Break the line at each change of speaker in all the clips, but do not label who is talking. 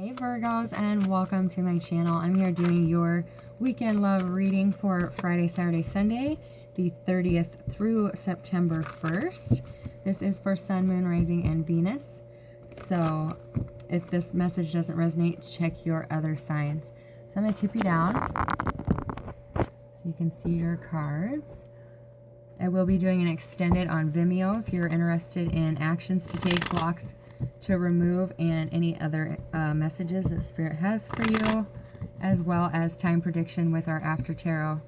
Hey Virgos, and welcome to my channel. I'm here doing your weekend love reading for Friday, Saturday, Sunday, the 30th through September 1st. This is for Sun, Moon, Rising, and Venus. So if this message doesn't resonate, check your other signs. So I'm going to tip you down so you can see your cards. I will be doing an extended on Vimeo if you're interested in actions to take, blocks to remove, and any other messages that Spirit has for you, as well as time prediction with our after tarot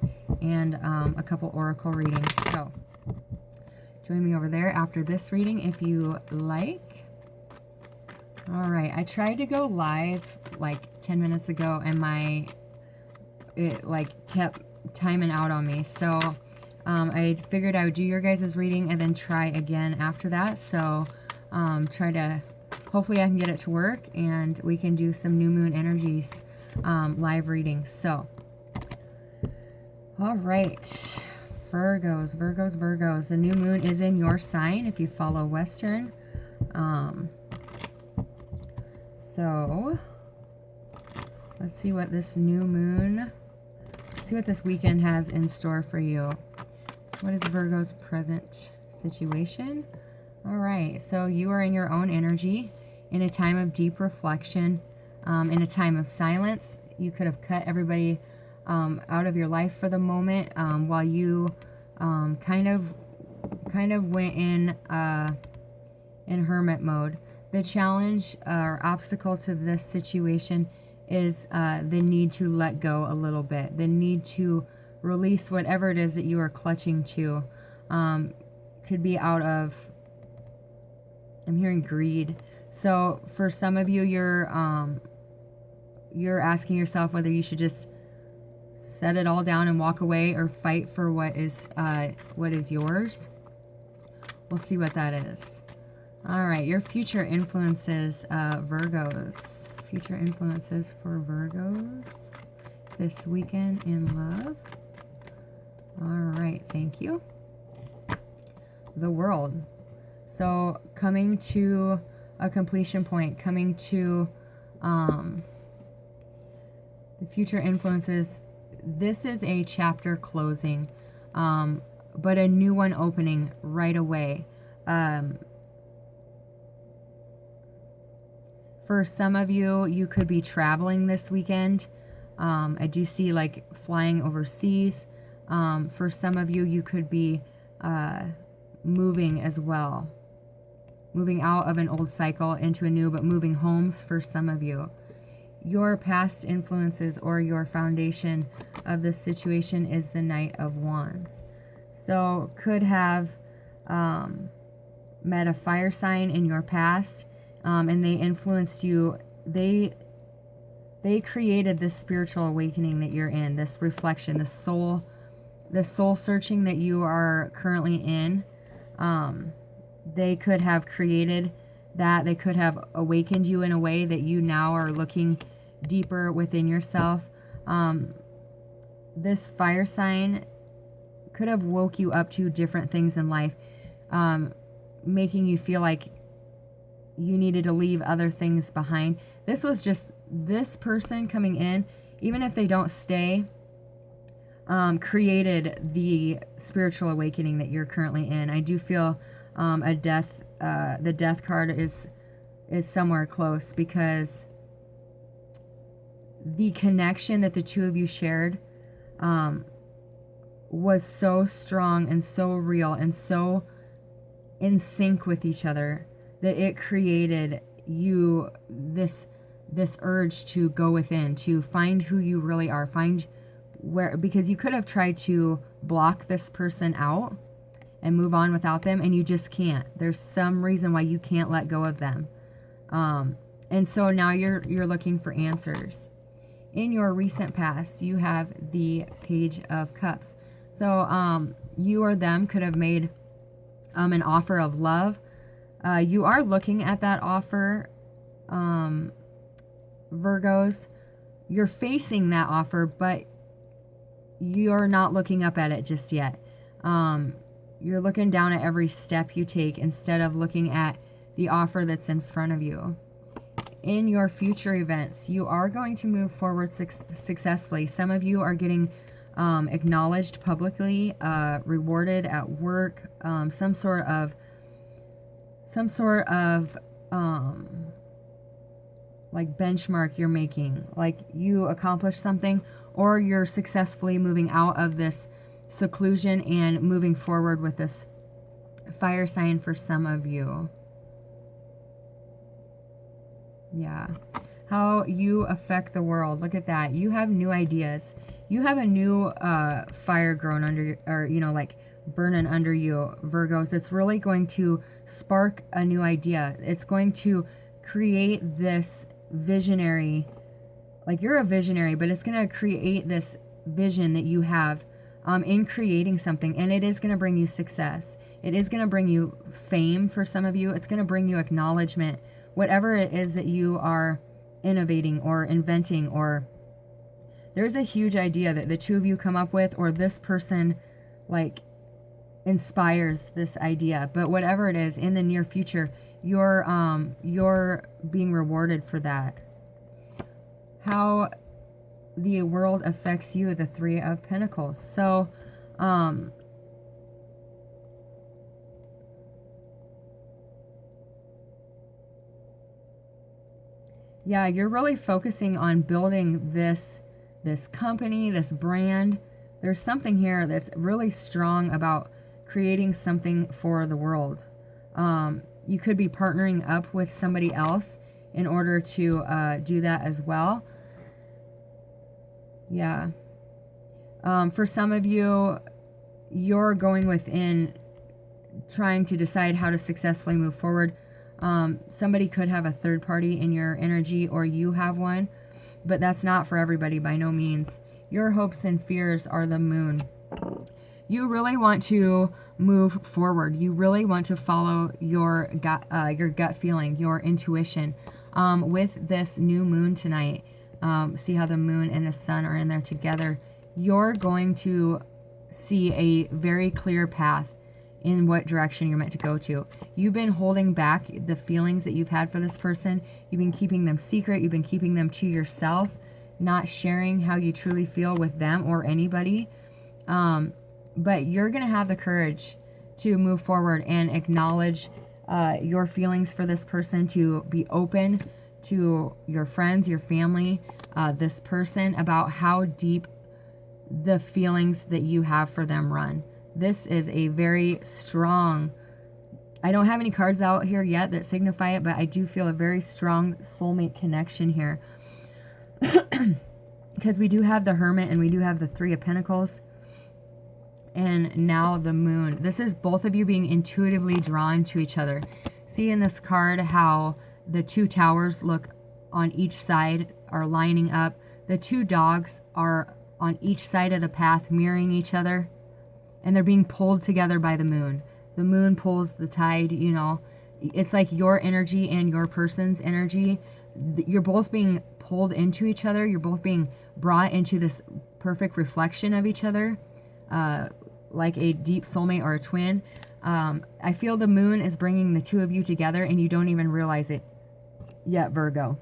and a couple oracle readings. So join me over there after this reading if you like. All right, I tried to go live like 10 minutes ago and it kept timing out on me. So I figured I would do your guys' reading and then try again after that. So hopefully I can get it to work and we can do some new moon energies live readings. So, all right, Virgos. The new moon is in your sign if you follow Western. So, let's see what this new moon, see what this weekend has in store for you. So what is Virgo's present situation? All right, so you are in your own energy, in a time of deep reflection, in a time of silence. You could have cut everybody out of your life for the moment while you kind of went in hermit mode. The challenge or obstacle to this situation is the need to let go a little bit, the need to release whatever it is that you are clutching to. Could be out of, I'm hearing greed. So for some of you, you're asking yourself whether you should just set it all down and walk away or fight for what is yours. We'll see what that is. All right, your future influences, Virgos. Future influences for Virgos this weekend in love. All right, thank you. The World. So coming to a completion point, coming to the future influences. This is a chapter closing, but a new one opening right away. For some of you, you could be traveling this weekend. I do see like flying overseas. For some of you, you could be moving as well. Moving out of an old cycle into a new, but moving homes for some of you. Your past influences or your foundation of this situation is the Knight of Wands. So could have met a fire sign in your past, and they influenced you. They created this spiritual awakening that you're in, this reflection, the soul searching that you are currently in. They could have created that. They could have awakened you in a way that you now are looking deeper within yourself. This fire sign could have woke you up to different things in life, making you feel like you needed to leave other things behind. This was just this person coming in, even if they don't stay, created the spiritual awakening that you're currently in. I do feel the death card is somewhere close, because the connection that the two of you shared was so strong and so real and so in sync with each other that it created you this urge to go within, to find who you really are, find where, because you could have tried to block this person out and move on without them, and you just can't. There's some reason why you can't let go of them. And so now you're looking for answers. In your recent past, you have the Page of Cups. So you or them could have made an offer of love. You are looking at that offer, Virgos. You're facing that offer, but you're not looking up at it just yet. You're looking down at every step you take instead of looking at the offer that's in front of you. in your future events, you are going to move forward successfully. Some of you are getting acknowledged publicly, rewarded at work, some sort of like benchmark you're making, like you accomplished something, or you're successfully moving out of this seclusion and moving forward with this fire sign for some of you. Yeah. How you affect the world. Look at that. You have new ideas. You have a new fire growing under, or, you know, like burning under you, Virgos. It's really going to spark a new idea. It's going to create this visionary, like you're a visionary, but it's going to create this vision that you have in creating something, and it is going to bring you success. It is going to bring you fame for some of you. It's going to bring you acknowledgement, whatever it is that you are innovating or inventing, or there's a huge idea that the two of you come up with, or this person like inspires this idea. But whatever it is, in the near future, you're being rewarded for that. How the world affects you, the Three of Pentacles. So yeah, you're really focusing on building this company, this brand. There's something here that's really strong about creating something for the world. You could be partnering up with somebody else in order to do that as well. Yeah. For some of you, you're going within, trying to decide how to successfully move forward. Somebody could have a third party in your energy, or you have one, but that's not for everybody by no means. Your hopes and fears are the Moon. You really want to move forward. You really want to follow your gut feeling, your intuition. With this new moon tonight, see how the moon and the sun are in there together. You're going to see a very clear path in what direction you're meant to go to. You've been holding back the feelings that you've had for this person. You've been keeping them secret. You've been keeping them to yourself, not sharing how you truly feel with them or anybody. But you're going to have the courage to move forward and acknowledge your feelings for this person, to be open to your friends, your family, this person, about how deep the feelings that you have for them run. This is a very strong, I don't have any cards out here yet that signify it, but I do feel a very strong soulmate connection here. Because we do have the Hermit and we do have the Three of Pentacles. And now the Moon. This is both of you being intuitively drawn to each other. See in this card how the two towers look on each side are lining up. The two dogs are on each side of the path mirroring each other. And they're being pulled together by the moon. The moon pulls the tide, you know. It's like your energy and your person's energy. You're both being pulled into each other. You're both being brought into this perfect reflection of each other. Like a deep soulmate or a twin. I feel the moon is bringing the two of you together and you don't even realize it yet, Virgo.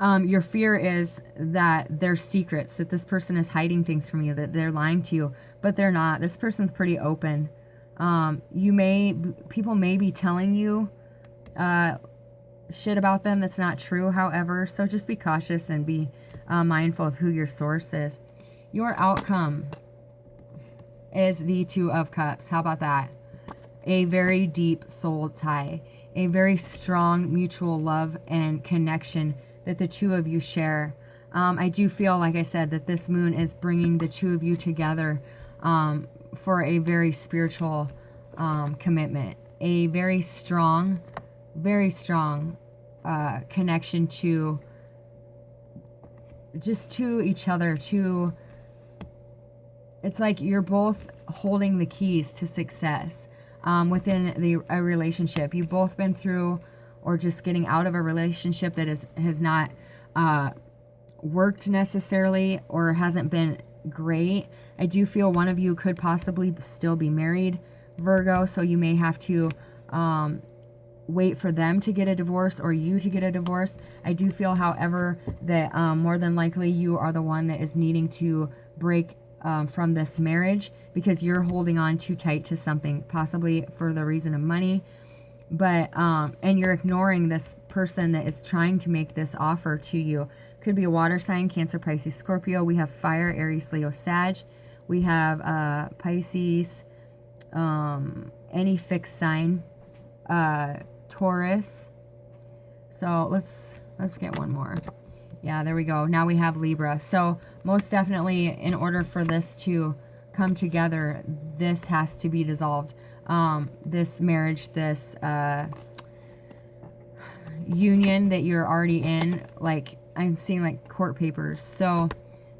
Your fear is that there's secrets, that this person is hiding things from you, that they're lying to you, but they're not. This person's pretty open. People may be telling you shit about them that's not true, however, so just be cautious and be mindful of who your source is. Your outcome is the Two of Cups. How about that? A very deep soul tie, a very strong mutual love and connection that the two of you share. I do feel, like I said, that this moon is bringing the two of you together for a very spiritual commitment, a very strong connection to just to each other. It's like you're both holding the keys to success within a relationship. You've both been through or just getting out of a relationship that has not worked necessarily or hasn't been great. I do feel one of you could possibly still be married, Virgo, so you may have to wait for them to get a divorce or you to get a divorce. I do feel, however, that more than likely you are the one that is needing to break from this marriage because you're holding on too tight to something, possibly for the reason of money. But and you're ignoring this person that is trying to make this offer to you. Could be a water sign, Cancer, Pisces, Scorpio. We have fire, Aries, Leo, Sag. We have Pisces, any fixed sign, Taurus. So let's get one more. Yeah, there we go. Now we have Libra. So most definitely, in order for this to come together, this has to be dissolved. This marriage, this union that you're already in, like I'm seeing like court papers. So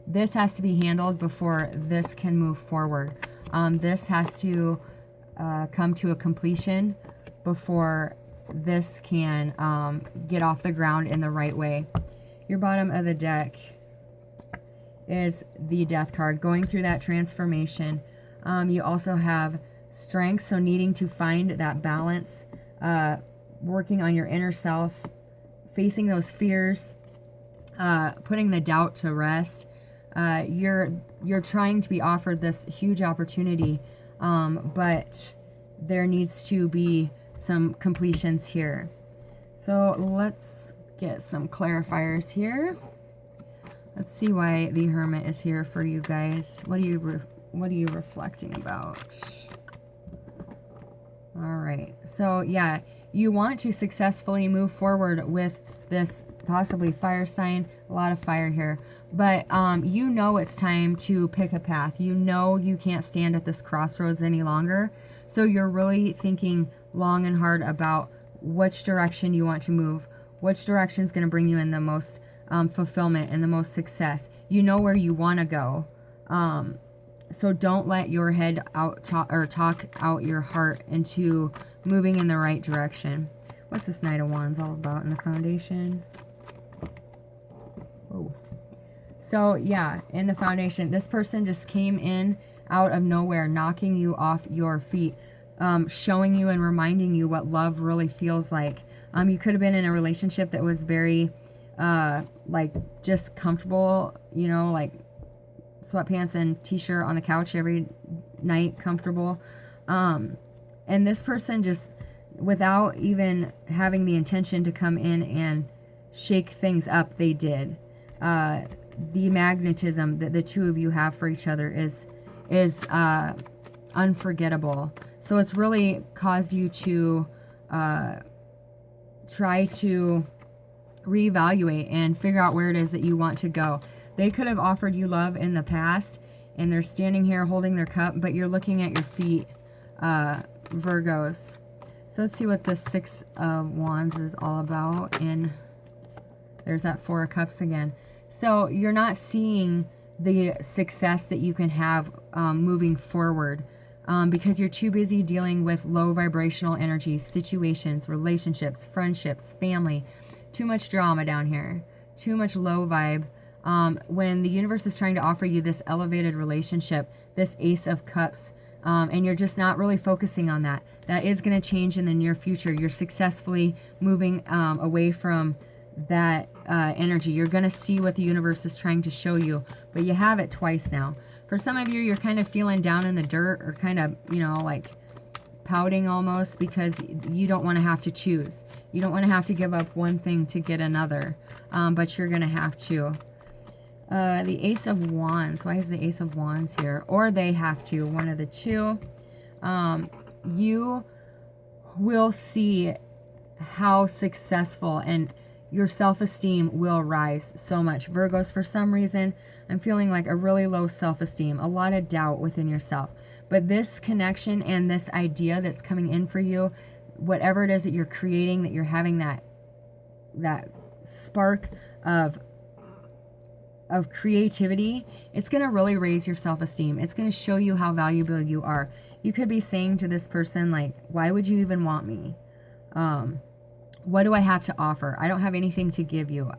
this has to be handled before this can move forward. This has to come to a completion before this can get off the ground in the right way. Your bottom of the deck is the Death card, going through that transformation. You also have Strength, so needing to find that balance, working on your inner self, facing those fears, putting the doubt to rest. You're trying to be offered this huge opportunity, but there needs to be some completions here. So let's get some clarifiers here. Let's see why the Hermit is here for you guys. What are you reflecting about? All right. So yeah, you want to successfully move forward with this possibly fire sign. A lot of fire here. But you know it's time to pick a path. You know you can't stand at this crossroads any longer. So you're really thinking long and hard about which direction you want to move. Which direction is going to bring you in the most fulfillment and the most success. You know where you want to go. So don't let your head talk out your heart into moving in the right direction. What's this Knight of Wands all about in the foundation? Oh. So yeah, in the foundation, this person just came in out of nowhere, knocking you off your feet, showing you and reminding you what love really feels like. You could have been in a relationship that was very, like, just comfortable, you know, like sweatpants and t-shirt on the couch every night, comfortable. And this person just, without even having the intention to come in and shake things up, they did. The magnetism that the two of you have for each other is unforgettable. So it's really caused you to try to reevaluate and figure out where it is that you want to go. They could have offered you love in the past, and they're standing here holding their cup, but you're looking at your feet, Virgos. So let's see what the Six of Wands is all about. And there's that Four of Cups again. So you're not seeing the success that you can have moving forward because you're too busy dealing with low vibrational energies, situations, relationships, friendships, family. Too much drama down here. Too much low vibe. When the universe is trying to offer you this elevated relationship, this Ace of Cups, and you're just not really focusing on that. That is going to change in the near future. You're successfully moving away from that energy. You're going to see what the universe is trying to show you, but you have it twice now. For some of you, you're kind of feeling down in the dirt or kind of, you know, like pouting almost because you don't want to have to choose. You don't want to have to give up one thing to get another, but you're going to have to. The Ace of Wands. Why is the Ace of Wands here? Or they have to. One of the two. You will see how successful, and your self-esteem will rise so much. Virgos, for some reason, I'm feeling like a really low self-esteem, a lot of doubt within yourself. But this connection and this idea that's coming in for you, whatever it is that you're creating, that you're having that spark of creativity, it's going to really raise your self-esteem. It's going to show you how valuable you are. You could be saying to this person, like, why would you even want me? What do I have to offer? I don't have anything to give you.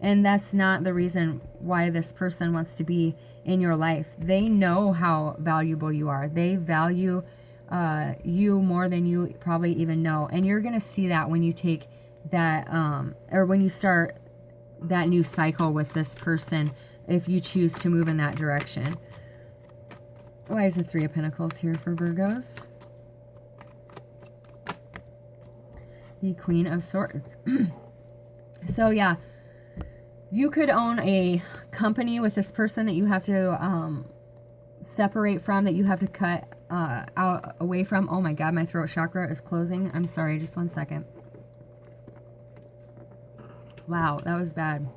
And that's not the reason why this person wants to be in your life. They know how valuable you are. They value you more than you probably even know. And you're going to see that when you take that, or when you start that new cycle with this person, if you choose to move in that direction. Why is the Three of Pentacles here for Virgos? The Queen of Swords. So yeah, you could own a company with this person that you have to separate from, that you have to cut out away from. Oh my God, my throat chakra is closing. I'm sorry, just one second. Wow, that was bad.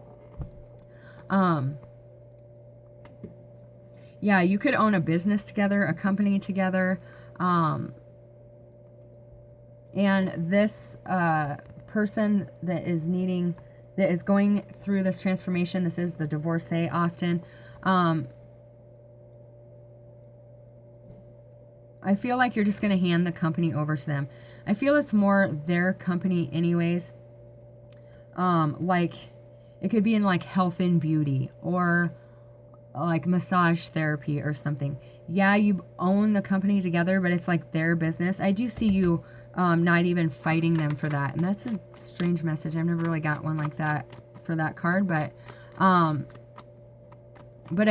Yeah, you could own a business together, a company together. And this person that is going through this transformation, this is the divorcee often. I feel like you're just going to hand the company over to them. I feel it's more their company anyways. Like it could be in like health and beauty, or like massage therapy or something. Yeah, you own the company together, but it's like their business. I do see you not even fighting them for that. And that's a strange message. I've never really got one like that for that card, but I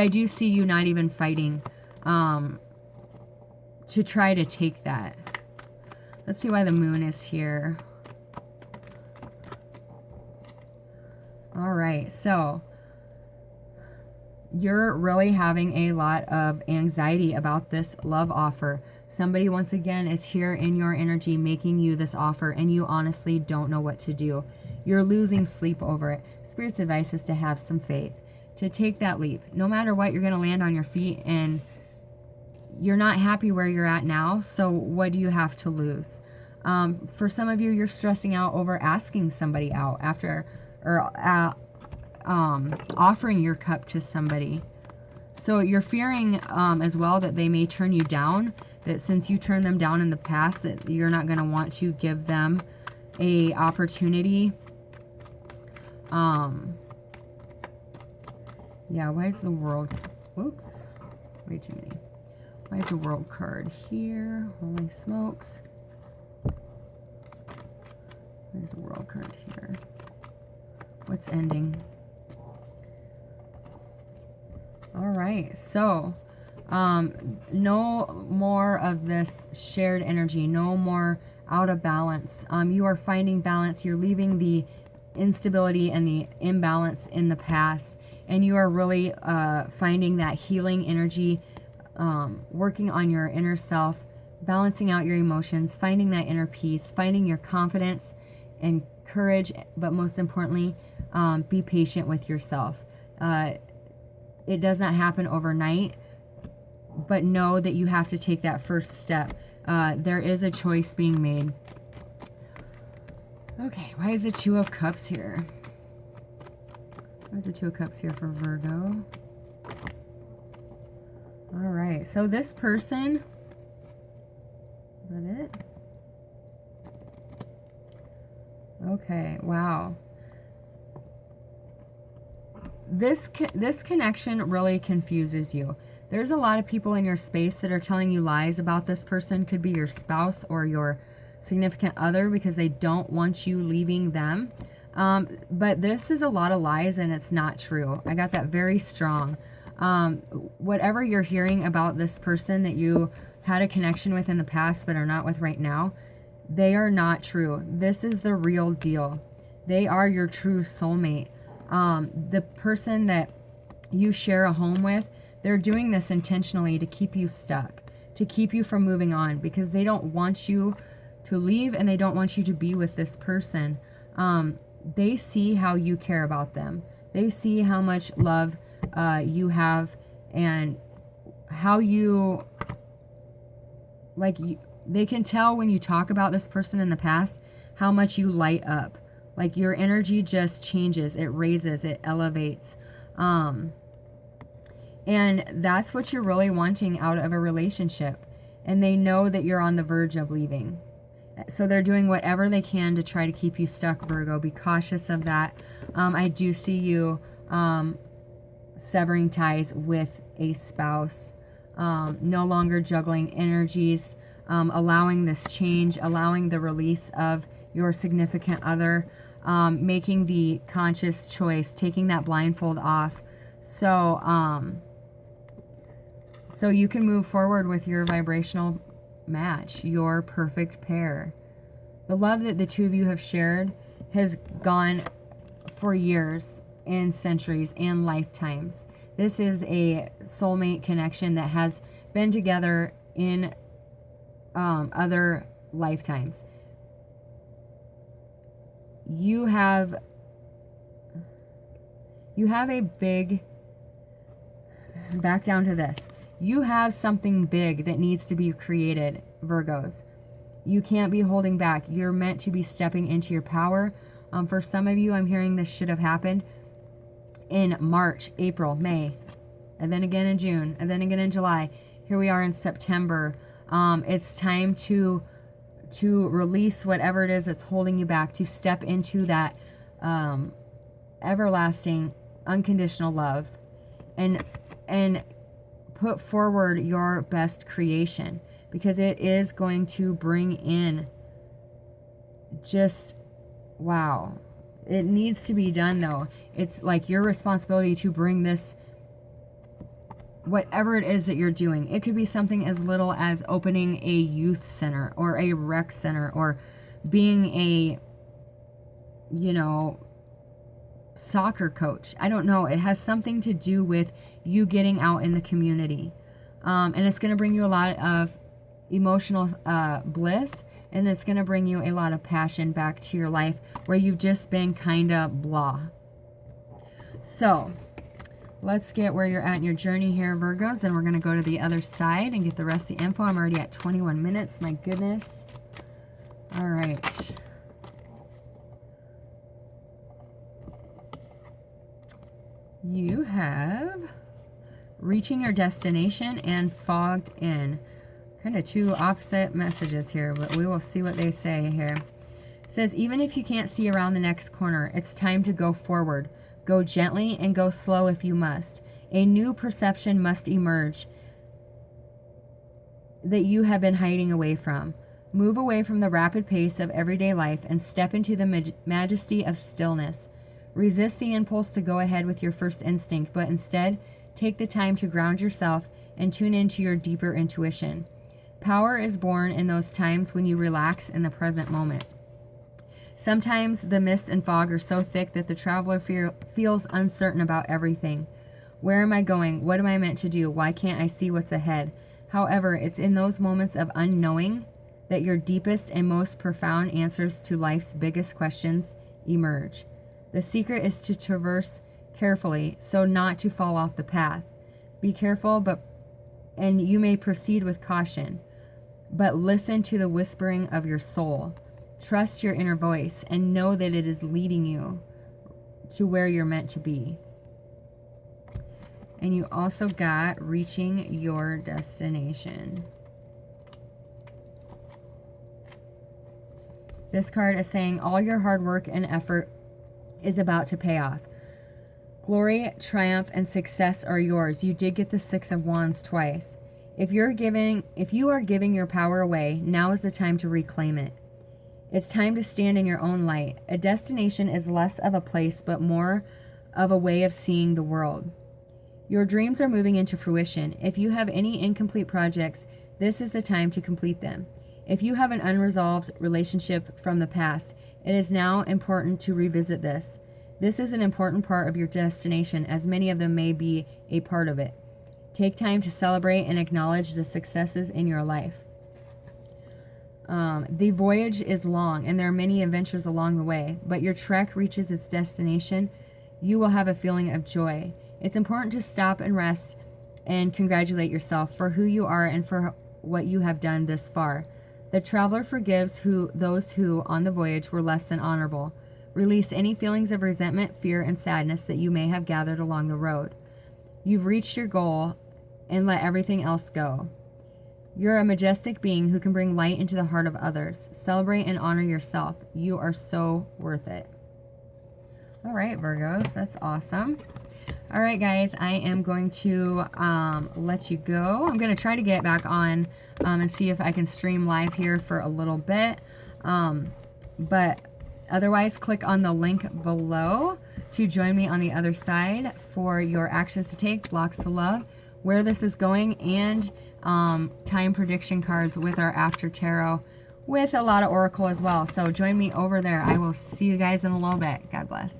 do see you not even fighting to try to take that. Let's see why the moon is here. All right, so you're really having a lot of anxiety about this love offer. Somebody, once again, is here in your energy making you this offer, and you honestly don't know what to do. You're losing sleep over it. Spirit's advice is to have some faith, to take that leap. No matter what, you're going to land on your feet, and you're not happy where you're at now, so what do you have to lose? For some of you, you're stressing out over asking somebody out after, or offering your cup to somebody. So you're fearing as well that they may turn you down, that since you turned them down in the past, that you're not going to want to give them a opportunity. Yeah, why is the world, whoops, way too many. Why is the world card here? Holy smokes. Why is the world card here? What's ending? All right, so no more of this shared energy, no more out of balance. You are finding balance. You're leaving the instability and the imbalance in the past, and you are really finding that healing energy, working on your inner self, balancing out your emotions, finding that inner peace, finding your confidence and courage, but most importantly, be patient with yourself. It does not happen overnight, but know that you have to take that first step. There is a choice being made. Okay, why is the Two of Cups here? Why is the Two of Cups here for Virgo? All right, so this person, is that it? Okay, wow. This connection really confuses you. There's a lot of people in your space that are telling you lies about this person. Could be your spouse or your significant other, because they don't want you leaving them. But this is a lot of lies, and it's not true. I got that very strong. Whatever you're hearing about this person that you had a connection with in the past but are not with right now, they are not true. This is the real deal. They are your true soulmate. The person that you share a home with, they're doing this intentionally to keep you stuck, to keep you from moving on, because they don't want you to leave, and they don't want you to be with this person. They see how you care about them. They see how much love you have, and how you, they can tell when you talk about this person in the past, how much you light up. Like your energy just changes, it raises, it elevates. And that's what you're really wanting out of a relationship. And they know that you're on the verge of leaving. So they're doing whatever they can to try to keep you stuck, Virgo. Be cautious of that. I do see you severing ties with a spouse. No longer juggling energies. allowing this change, allowing the release of your significant other, making the conscious choice, taking that blindfold off. So you can move forward with your vibrational match, your perfect pair. The love that the two of you have shared has gone for years and centuries and lifetimes. This is a soulmate connection that has been together in other lifetimes. You have a big, back down to this. You have something big that needs to be created, Virgos. You can't be holding back. You're meant to be stepping into your power. For some of you, I'm hearing this should have happened in March, April, May, and then again in June, and then again in July. Here we are in September. It's time to release whatever it is that's holding you back, to step into that everlasting, unconditional love, and put forward your best creation, because it is going to bring in just, wow. It needs to be done, though. It's like your responsibility to bring this, whatever it is that you're doing. It could be something as little as opening a youth center or a rec center, or being a, soccer coach. I don't know. It has something to do with you getting out in the community. And it's going to bring you a lot of emotional bliss, and it's going to bring you a lot of passion back to your life where you've just been kind of blah. So let's get where you're at in your journey here, Virgos, and we're going to go to the other side and get the rest of the info. I'm already at 21 minutes. My goodness. All right. You have reaching your destination and fogged in. Kind of two opposite messages here, but we will see what they say here. It says, even if you can't see around the next corner, it's time to go forward. Go gently and go slow if you must. A new perception must emerge that you have been hiding away from. Move away from the rapid pace of everyday life and step into the majesty of stillness. Resist the impulse to go ahead with your first instinct, but instead take the time to ground yourself and tune into your deeper intuition. Power is born in those times when you relax in the present moment. Sometimes the mist and fog are so thick that the traveler feels uncertain about everything. Where am I going? What am I meant to do? Why can't I see what's ahead? However, it's in those moments of unknowing that your deepest and most profound answers to life's biggest questions emerge. The secret is to traverse carefully so not to fall off the path. Be careful, and you may proceed with caution, but listen to the whispering of your soul. Trust your inner voice and know that it is leading you to where you're meant to be. And you also got reaching your destination. This card is saying all your hard work and effort is about to pay off. Glory, triumph, and success are yours. You did get the 6 of Wands twice. If you are giving your power away, now is the time to reclaim it. It's time to stand in your own light. A destination is less of a place, but more of a way of seeing the world. Your dreams are moving into fruition. If you have any incomplete projects, this is the time to complete them. If you have an unresolved relationship from the past, it is now important to revisit this. This is an important part of your destination, as many of them may be a part of it. Take time to celebrate and acknowledge the successes in your life. The voyage is long, and there are many adventures along the way, but your trek reaches its destination. You will have a feeling of joy. It's important to stop and rest and congratulate yourself for who you are and for what you have done this far. The traveler forgives those who, on the voyage, were less than honorable. Release any feelings of resentment, fear, and sadness that you may have gathered along the road. You've reached your goal, and let everything else go. You're a majestic being who can bring light into the heart of others. Celebrate and honor yourself. You are so worth it. All right, Virgos, that's awesome. All right, guys, I am going to let you go. I'm going to try to get back on and see if I can stream live here for a little bit. But otherwise, click on the link below to join me on the other side for your actions to take, blocks to love, where this is going, and time prediction cards with our After Tarot, with a lot of Oracle as well. So join me over there. I will see you guys in a little bit. God bless.